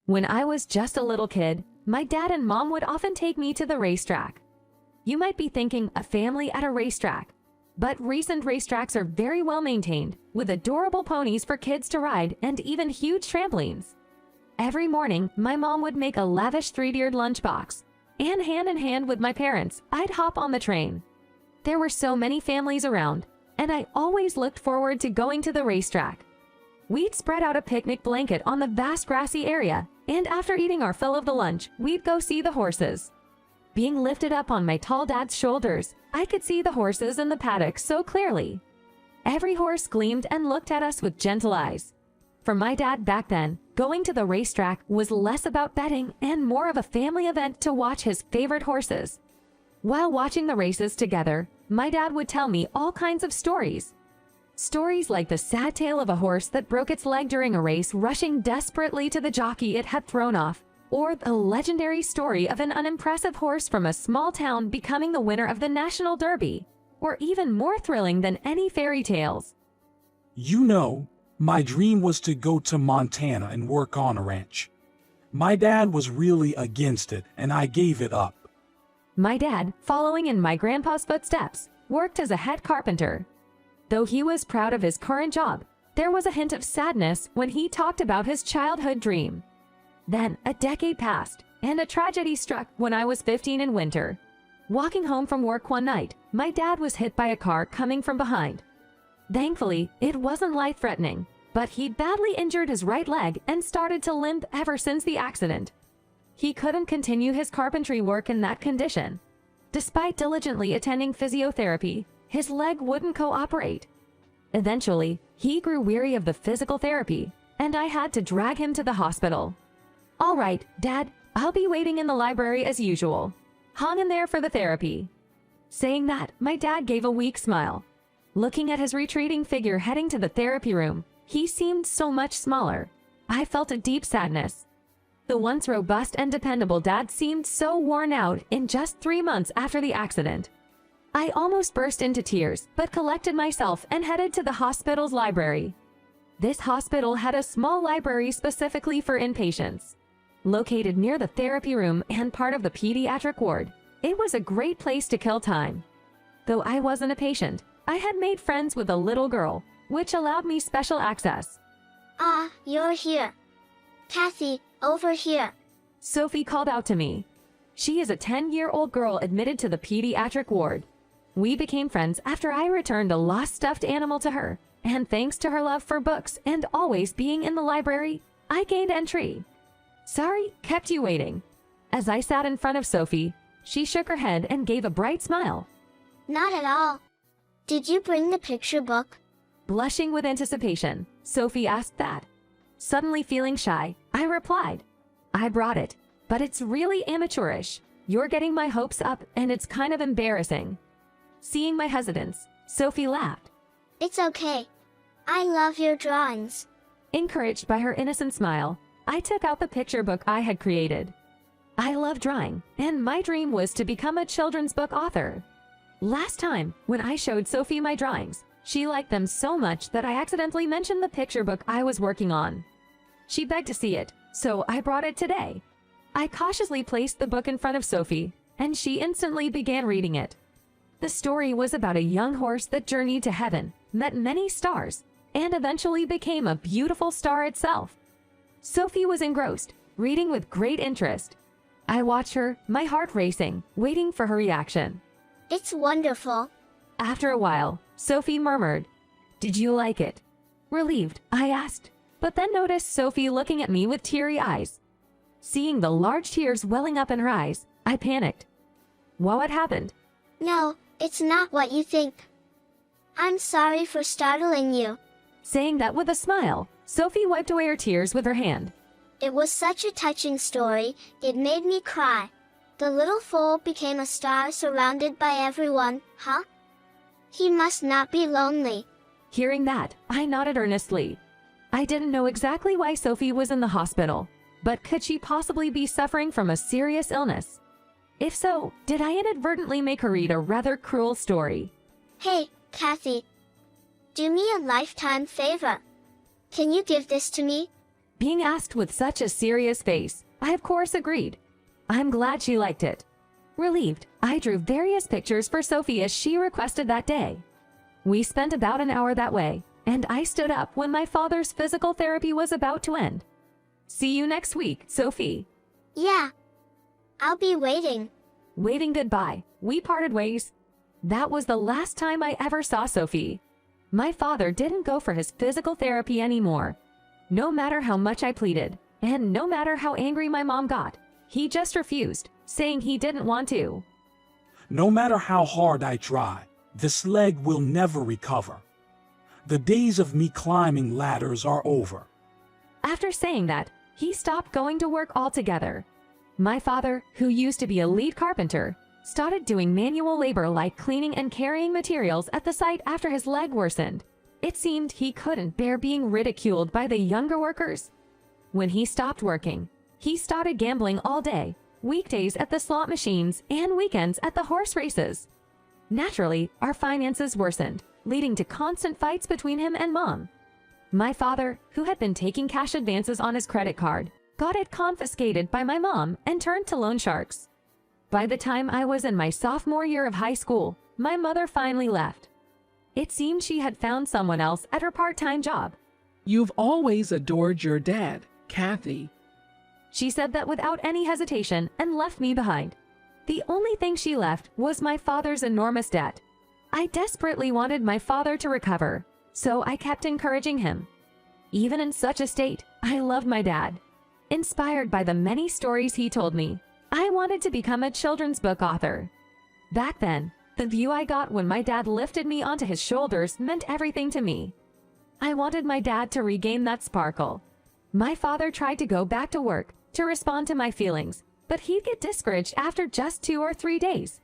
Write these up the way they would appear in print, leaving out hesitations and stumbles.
When I was just a little kid, my dad and mom would often take me to the racetrack. You might be thinking a family at a racetrack, but recent racetracks are very well maintained, with adorable ponies for kids to ride and even huge trampolines. Every morning, my mom would make a lavish three-tiered lunchbox, and hand in hand with my parents, I'd hop on the train. There were so many families around, and I always looked forward to going to the racetrack. We'd spread out a picnic blanket on the vast grassy area, and after eating our fill of the lunch, we'd go see the horses. Being lifted up on my tall dad's shoulders, I could see the horses in the paddock so clearly. Every horse gleamed and looked at us with gentle eyes. For my dad back then, going to the racetrack was less about betting and more of a family event to watch his favorite horses. While watching the races together, my dad would tell me all kinds of stories. Stories like the sad tale of a horse that broke its leg during a race rushing desperately to the jockey it had thrown off, or the legendary story of an unimpressive horse from a small town becoming the winner of the National Derby, or even more thrilling than any fairy tales. You know, my dream was to go to Montana and work on a ranch. My dad was really against it, and I gave it up. My dad, following in my grandpa's footsteps, worked as a head carpenter. Though he was proud of his current job, there was a hint of sadness when he talked about his childhood dream. Then a decade passed, and a tragedy struck when I was 15 in winter. Walking home from work one night, my dad was hit by a car coming from behind. Thankfully, it wasn't life-threatening, but he'd badly injured his right leg and started to limp ever since the accident. He couldn't continue his carpentry work in that condition. Despite diligently attending physiotherapy, his leg wouldn't cooperate. Eventually, he grew weary of the physical therapy, and I had to drag him to the hospital. "All right, Dad, I'll be waiting in the library as usual. Hang in there for the therapy." Saying that, my dad gave a weak smile. Looking at his retreating figure heading to the therapy room, he seemed so much smaller. I felt a deep sadness. The once robust and dependable dad seemed so worn out in just 3 months after the accident. I almost burst into tears, but collected myself and headed to the hospital's library. This hospital had a small library specifically for inpatients. Located near the therapy room and part of the pediatric ward, it was a great place to kill time. Though I wasn't a patient, I had made friends with a little girl, which allowed me special access. "Ah, you're here. Kathy, over here." Sophie called out to me. She is a 10-year-old girl admitted to the pediatric ward. We became friends after I returned a lost stuffed animal to her, and thanks to her love for books and always being in the library, I gained entry. "Sorry, kept you waiting." As I sat in front of Sophie, she shook her head and gave a bright smile. "Not at all. Did you bring the picture book?" Blushing with anticipation, Sophie asked that. Suddenly feeling shy, I replied, "I brought it, but it's really amateurish. You're getting my hopes up and it's kind of embarrassing." Seeing my hesitance, Sophie laughed. "It's okay. I love your drawings." Encouraged by her innocent smile, I took out the picture book I had created. I love drawing, and my dream was to become a children's book author. Last time, when I showed Sophie my drawings, she liked them so much that I accidentally mentioned the picture book I was working on. She begged to see it, so I brought it today. I cautiously placed the book in front of Sophie, and she instantly began reading it. The story was about a young horse that journeyed to heaven, met many stars, and eventually became a beautiful star itself. Sophie was engrossed, reading with great interest. I watched her, my heart racing, waiting for her reaction. "It's wonderful." After a while, Sophie murmured, "Did you like it?" Relieved, I asked, but then noticed Sophie looking at me with teary eyes. Seeing the large tears welling up in her eyes, I panicked. What had happened? "No, it's not what you think. I'm sorry for startling you." Saying that with a smile, Sophie wiped away her tears with her hand. "It was such a touching story, it made me cry. The little foal became a star surrounded by everyone, huh? He must not be lonely." Hearing that, I nodded earnestly. I didn't know exactly why Sophie was in the hospital, but could she possibly be suffering from a serious illness? If so, did I inadvertently make her read a rather cruel story? "Hey, Kathy. Do me a lifetime favor. Can you give this to me?" Being asked with such a serious face, I of course agreed. I'm glad she liked it. Relieved, I drew various pictures for Sophie as she requested that day. We spent about an hour that way, and I stood up when my father's physical therapy was about to end. See you next week, Sophie. Yeah. I'll be waiting. Waving goodbye, we parted ways. That was the last time I ever saw Sophie. My father didn't go for his physical therapy anymore. No matter how much I pleaded, and no matter how angry my mom got, he just refused, saying he didn't want to. No matter how hard I try, this leg will never recover. The days of me climbing ladders are over. After saying that, he stopped going to work altogether. My father, who used to be a lead carpenter, started doing manual labor like cleaning and carrying materials at the site after his leg worsened. It seemed he couldn't bear being ridiculed by the younger workers. When he stopped working, he started gambling all day, weekdays at the slot machines and weekends at the horse races. Naturally, our finances worsened, leading to constant fights between him and Mom. My father, who had been taking cash advances on his credit card, got it confiscated by my mom and turned to loan sharks. By the time I was in my sophomore year of high school, my mother finally left. It seemed she had found someone else at her part-time job. You've always adored your dad, Kathy. She said that without any hesitation and left me behind. The only thing she left was my father's enormous debt. I desperately wanted my father to recover, so I kept encouraging him. Even in such a state, I loved my dad. Inspired by the many stories he told me, I wanted to become a children's book author. Back then, the view I got when my dad lifted me onto his shoulders meant everything to me. I wanted my dad to regain that sparkle. My father tried to go back to work to respond to my feelings, but he'd get discouraged after just 2 or 3 days.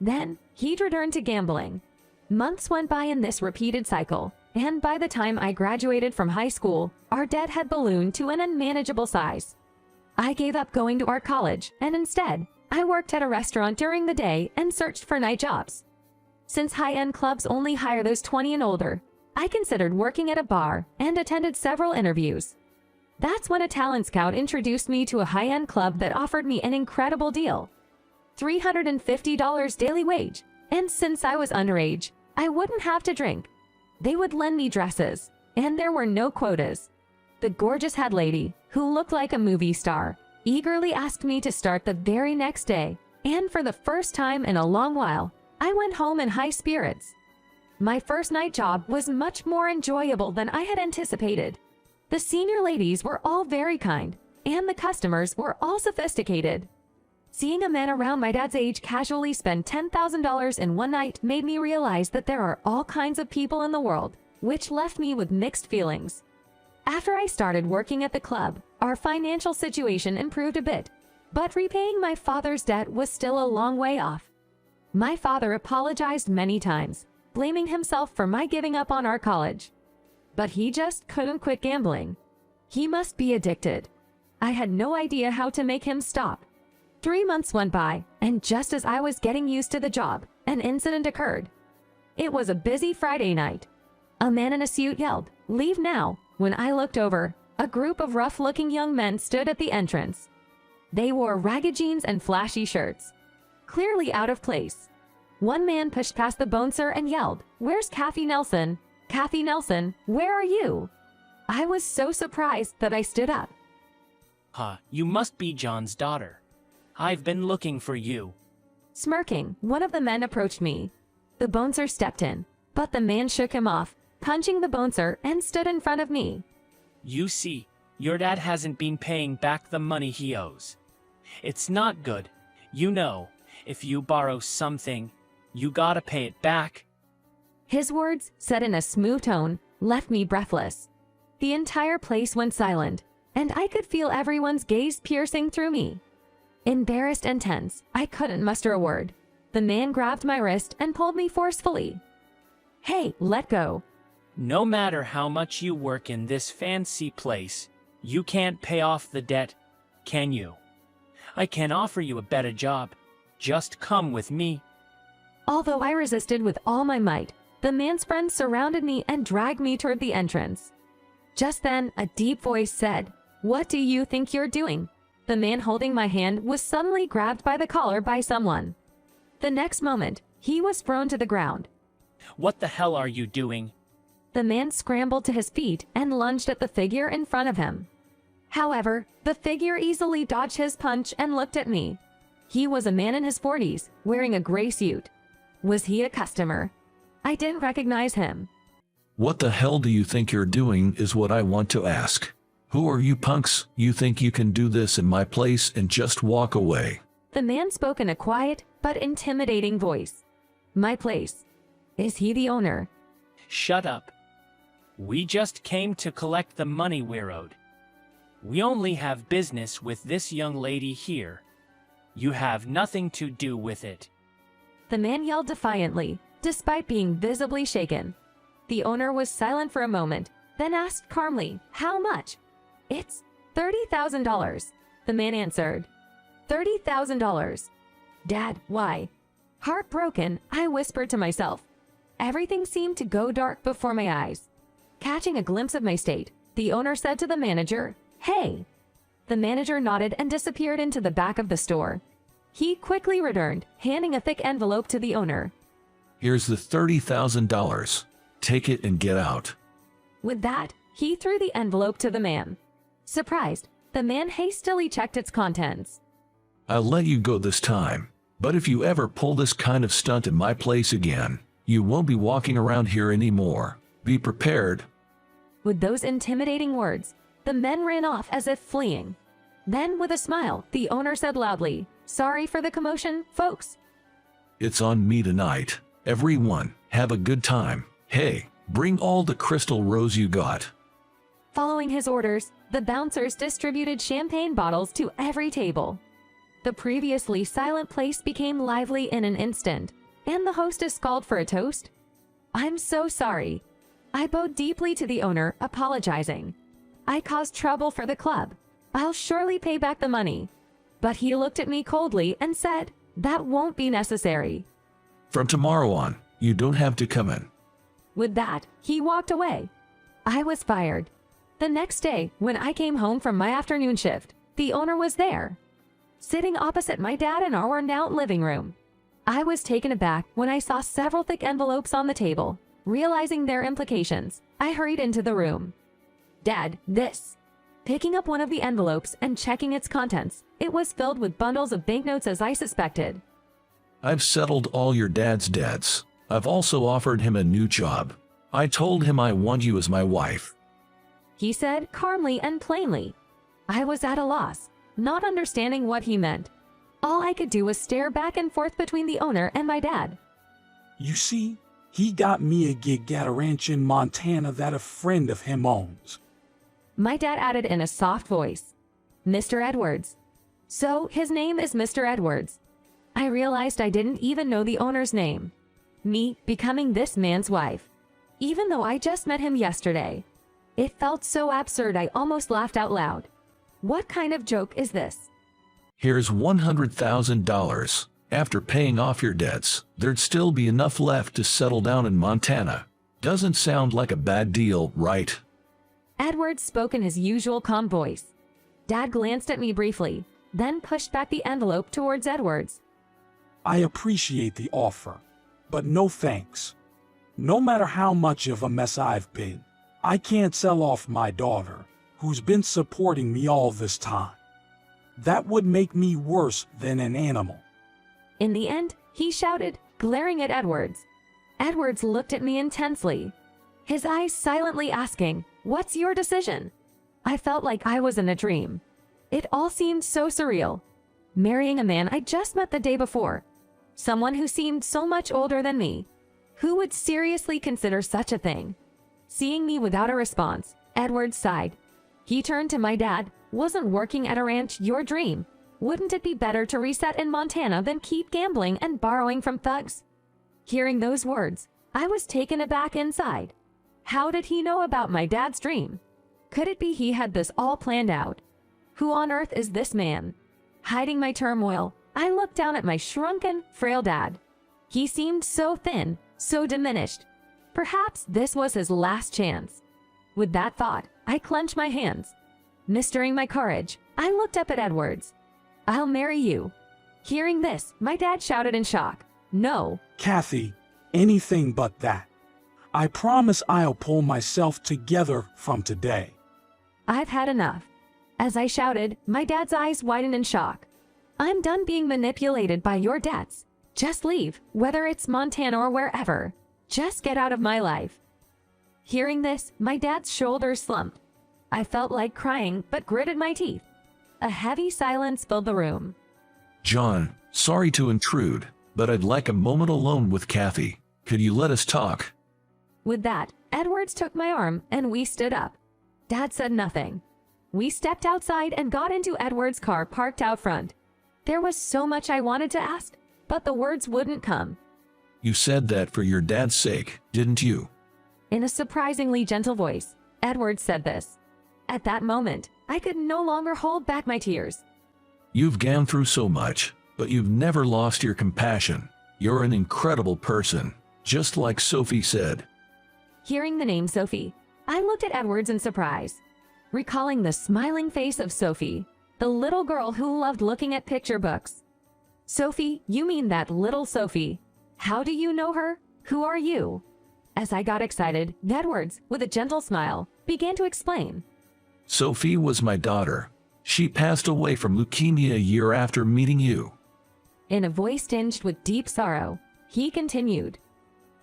Then, he'd return to gambling. Months went by in this repeated cycle, and by the time I graduated from high school, our debt had ballooned to an unmanageable size. I gave up going to art college, and instead, I worked at a restaurant during the day and searched for night jobs. Since high-end clubs only hire those 20 and older, I considered working at a bar and attended several interviews. That's when a talent scout introduced me to a high-end club that offered me an incredible deal. $350 daily wage, and since I was underage, I wouldn't have to drink. They would lend me dresses, and there were no quotas. The gorgeous head lady, who looked like a movie star, eagerly asked me to start the very next day, and for the first time in a long while, I went home in high spirits. My first night job was much more enjoyable than I had anticipated. The senior ladies were all very kind, and the customers were all sophisticated. Seeing a man around my dad's age casually spend $10,000 in one night made me realize that there are all kinds of people in the world, which left me with mixed feelings. After I started working at the club, our financial situation improved a bit, but repaying my father's debt was still a long way off. My father apologized many times, blaming himself for my giving up on our college. But he just couldn't quit gambling. He must be addicted. I had no idea how to make him stop. 3 months went by, and just as I was getting used to the job, an incident occurred. It was a busy Friday night. A man in a suit yelled, "Leave now." When I looked over, a group of rough-looking young men stood at the entrance. They wore ragged jeans and flashy shirts, clearly out of place. One man pushed past the bouncer and yelled, "Where's Kathy Nelson? Kathy Nelson, where are you?" I was so surprised that I stood up. You must be John's daughter. I've been looking for you." Smirking, one of the men approached me. The bouncer stepped in, but the man shook him off, punching the bouncer, and stood in front of me. "You see, your dad hasn't been paying back the money he owes. It's not good. You know, if you borrow something, you gotta pay it back." His words, said in a smooth tone, left me breathless. The entire place went silent, and I could feel everyone's gaze piercing through me. Embarrassed and tense, I couldn't muster a word. The man grabbed my wrist and pulled me forcefully. "Hey, let go." "No matter how much you work in this fancy place, you can't pay off the debt, can you? I can offer you a better job. Just come with me." Although I resisted with all my might, the man's friends surrounded me and dragged me toward the entrance. Just then, a deep voice said, What do you think you're doing? The man holding my hand was suddenly grabbed by the collar by someone. The next moment, he was thrown to the ground. What the hell are you doing? The man scrambled to his feet and lunged at the figure in front of him. However, the figure easily dodged his punch and looked at me. He was a man in his 40s, wearing a gray suit. Was he a customer? I didn't recognize him. What the hell do you think you're doing is what I want to ask. Who are you punks? You think you can do this in my place and just walk away? The man spoke in a quiet but intimidating voice. My place. Is he the owner? Shut up. We just came to collect the money we're owed. We only have business with this young lady here. You have nothing to do with it. The man yelled defiantly, despite being visibly shaken. The owner was silent for a moment, then asked calmly, "How much?" "It's $30,000, the man answered. $30,000. Dad, why? Heartbroken, I whispered to myself. Everything seemed to go dark before my eyes. Catching a glimpse of my state, the owner said to the manager, "Hey." The manager nodded and disappeared into the back of the store. He quickly returned, handing a thick envelope to the owner. Here's the $30,000. Take it and get out. With that, he threw the envelope to the man. Surprised, the man hastily checked its contents. I'll let you go this time, but if you ever pull this kind of stunt in my place again, you won't be walking around here anymore. Be prepared. With those intimidating words, the men ran off as if fleeing. Then, with a smile, the owner said loudly, "Sorry for the commotion, folks." It's on me tonight. Everyone, have a good time. Hey, bring all the crystal rose you got. Following his orders, the bouncers distributed champagne bottles to every table. The previously silent place became lively in an instant, and the hostess called for a toast. "I'm so sorry." I bowed deeply to the owner, apologizing. "I caused trouble for the club. I'll surely pay back the money." But he looked at me coldly and said, "That won't be necessary." From tomorrow on, you don't have to come in. With that, he walked away. I was fired. The next day, when I came home from my afternoon shift, the owner was there, sitting opposite my dad in our worn-out living room. I was taken aback when I saw several thick envelopes on the table. Realizing their implications, I hurried into the room. "Dad, this." Picking up one of the envelopes and checking its contents, it was filled with bundles of banknotes as I suspected. I've settled all your dad's debts. I've also offered him a new job. I told him I want you as my wife. He said calmly and plainly. I was at a loss, not understanding what he meant. All I could do was stare back and forth between the owner and my dad. You see, he got me a gig at a ranch in Montana that a friend of him owns. My dad added in a soft voice, "Mr. Edwards." So his name is Mr. Edwards. I realized I didn't even know the owner's name. Me becoming this man's wife, even though I just met him yesterday. It felt so absurd I almost laughed out loud. What kind of joke is this? Here's $100,000. After paying off your debts, there'd still be enough left to settle down in Montana. Doesn't sound like a bad deal, right? Edwards spoke in his usual calm voice. Dad glanced at me briefly, then pushed back the envelope towards Edwards. I appreciate the offer, but no thanks. No matter how much of a mess I've been, I can't sell off my daughter, who's been supporting me all this time. That would make me worse than an animal. In the end, he shouted, glaring at Edwards. Edwards looked at me intensely, his eyes silently asking, "What's your decision?" I felt like I was in a dream. It all seemed so surreal. Marrying a man I just met the day before. Someone who seemed so much older than me. Who would seriously consider such a thing? Seeing me without a response, Edwards sighed. He turned to my dad. "Wasn't working at a ranch your dream? Wouldn't it be better to reset in Montana than keep gambling and borrowing from thugs?" Hearing those words, I was taken aback inside. How did he know about my dad's dream? Could it be he had this all planned out? Who on earth is this man? Hiding my turmoil, I looked down at my shrunken, frail dad. He seemed so thin, so diminished. Perhaps this was his last chance. With that thought, I clenched my hands. Mustering my courage, I looked up at Edwards. "I'll marry you." Hearing this, my dad shouted in shock. "No." Kathy, anything but that. I promise I'll pull myself together from today. "I've had enough." As I shouted, my dad's eyes widened in shock. "I'm done being manipulated by your debts. Just leave, whether it's Montana or wherever. Just get out of my life." Hearing this, my dad's shoulders slumped. I felt like crying, but gritted my teeth. A heavy silence filled the room. John, sorry to intrude, but I'd like a moment alone with Kathy. Could you let us talk? With that, Edwards took my arm and we stood up. Dad said nothing. We stepped outside and got into Edwards' car parked out front. There was so much I wanted to ask, but the words wouldn't come. You said that for your dad's sake, didn't you? In a surprisingly gentle voice, Edwards said this. At that moment, I could no longer hold back my tears. You've gone through so much, but you've never lost your compassion. You're an incredible person, just like Sophie said. Hearing the name Sophie, I looked at Edwards in surprise, recalling the smiling face of Sophie, the little girl who loved looking at picture books. "Sophie, you mean that little Sophie? How do you know her? Who are you?" As I got excited, Edwards, with a gentle smile, began to explain. Sophie was my daughter. She passed away from leukemia a year after meeting you. In a voice tinged with deep sorrow, he continued.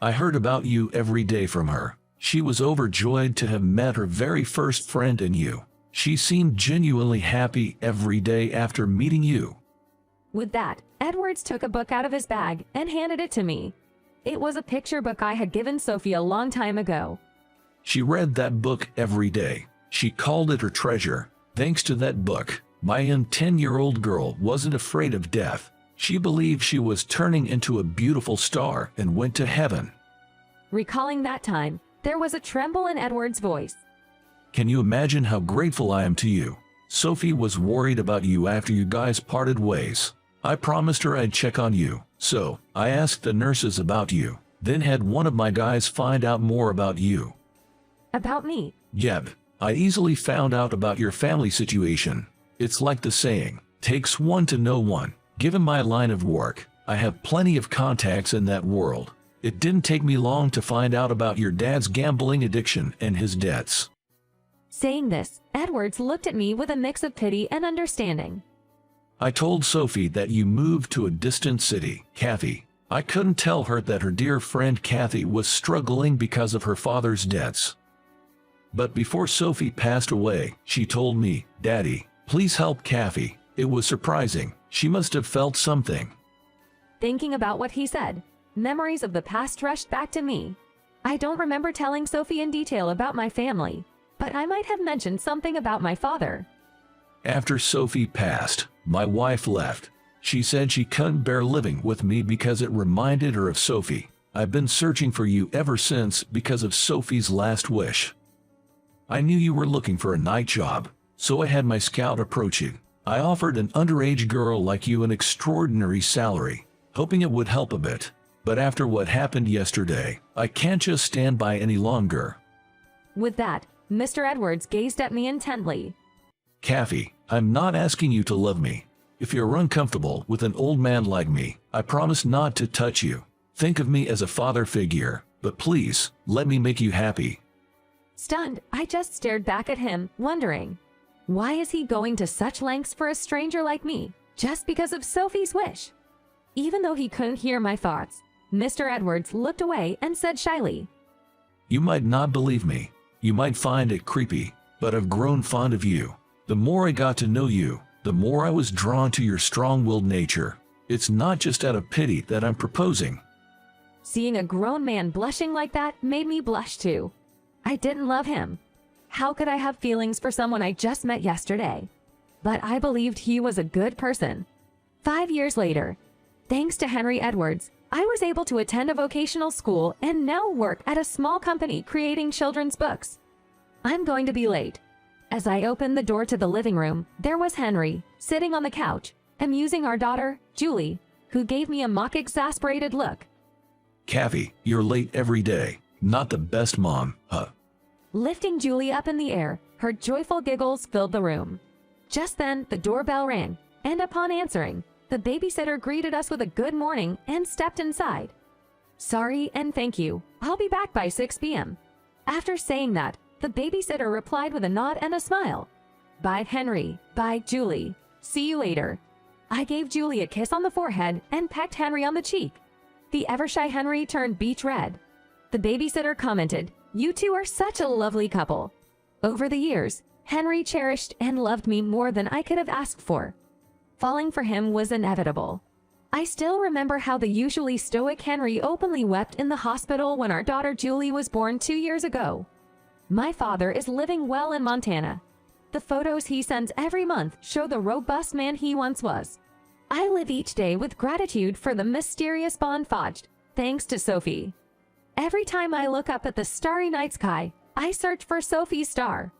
I heard about you every day from her. She was overjoyed to have met her very first friend in you. She seemed genuinely happy every day after meeting you. With that, Edwards took a book out of his bag and handed it to me. It was a picture book I had given Sophie a long time ago. She read that book every day. She called it her treasure. Thanks to that book, my 10-year-old girl wasn't afraid of death. She believed she was turning into a beautiful star and went to heaven. Recalling that time, there was a tremble in Edward's voice. Can you imagine how grateful I am to you? Sophie was worried about you after you guys parted ways. I promised her I'd check on you, so I asked the nurses about you, then had one of my guys find out more about you. About me? Yep, I easily found out about your family situation. It's like the saying, takes one to know one. Given my line of work, I have plenty of contacts in that world. It didn't take me long to find out about your dad's gambling addiction and his debts. Saying this, Edwards looked at me with a mix of pity and understanding. I told Sophie that you moved to a distant city, Kathy. I couldn't tell her that her dear friend Kathy was struggling because of her father's debts. But before Sophie passed away, she told me, Daddy, please help Kathy. It was surprising. She must have felt something. Thinking about what he said, memories of the past rushed back to me. I don't remember telling Sophie in detail about my family, but I might have mentioned something about my father. After Sophie passed, my wife left. She said she couldn't bear living with me because it reminded her of Sophie. I've been searching for you ever since because of Sophie's last wish. I knew you were looking for a night job, so I had my scout approach you. I offered an underage girl like you an extraordinary salary, hoping it would help a bit. But after what happened yesterday, I can't just stand by any longer. With that, Mr. Edwards gazed at me intently. Kathy, I'm not asking you to love me. If you're uncomfortable with an old man like me, I promise not to touch you. Think of me as a father figure, but please, let me make you happy. Stunned, I just stared back at him, wondering, why is he going to such lengths for a stranger like me, just because of Sophie's wish? Even though he couldn't hear my thoughts, Mr. Edwards looked away and said shyly, You might not believe me. You might find it creepy, but I've grown fond of you. The more I got to know you, the more I was drawn to your strong-willed nature. It's not just out of pity that I'm proposing. Seeing a grown man blushing like that made me blush too. I didn't love him. How could I have feelings for someone I just met yesterday? But I believed he was a good person. 5 years later, thanks to Henry Edwards, I was able to attend a vocational school and now work at a small company creating children's books. I'm going to be late. As I opened the door to the living room, there was Henry, sitting on the couch, amusing our daughter, Julie, who gave me a mock-exasperated look. Kathy, you're late every day. Not the best mom, huh? Lifting Julie up in the air, Her joyful giggles filled the room. Just then, the doorbell rang, and upon answering, the babysitter greeted us with a good morning and stepped inside. Sorry and thank you. I'll be back by 6 p.m. After saying that, the babysitter replied with a nod and a smile. Bye, Henry. Bye, Julie. See you later. I gave Julie a kiss on the forehead and pecked Henry on the cheek. The ever-shy Henry turned beach red. The babysitter commented, "You two are such a lovely couple." Over the years, Henry cherished and loved me more than I could have asked for. Falling for him was inevitable. I still remember how the usually stoic Henry openly wept in the hospital when our daughter Julie was born 2 years ago. My father is living well in Montana. The photos he sends every month show the robust man he once was. I live each day with gratitude for the mysterious bond forged, thanks to Sophie. Every time I look up at the starry night sky, I search for Sophie's star.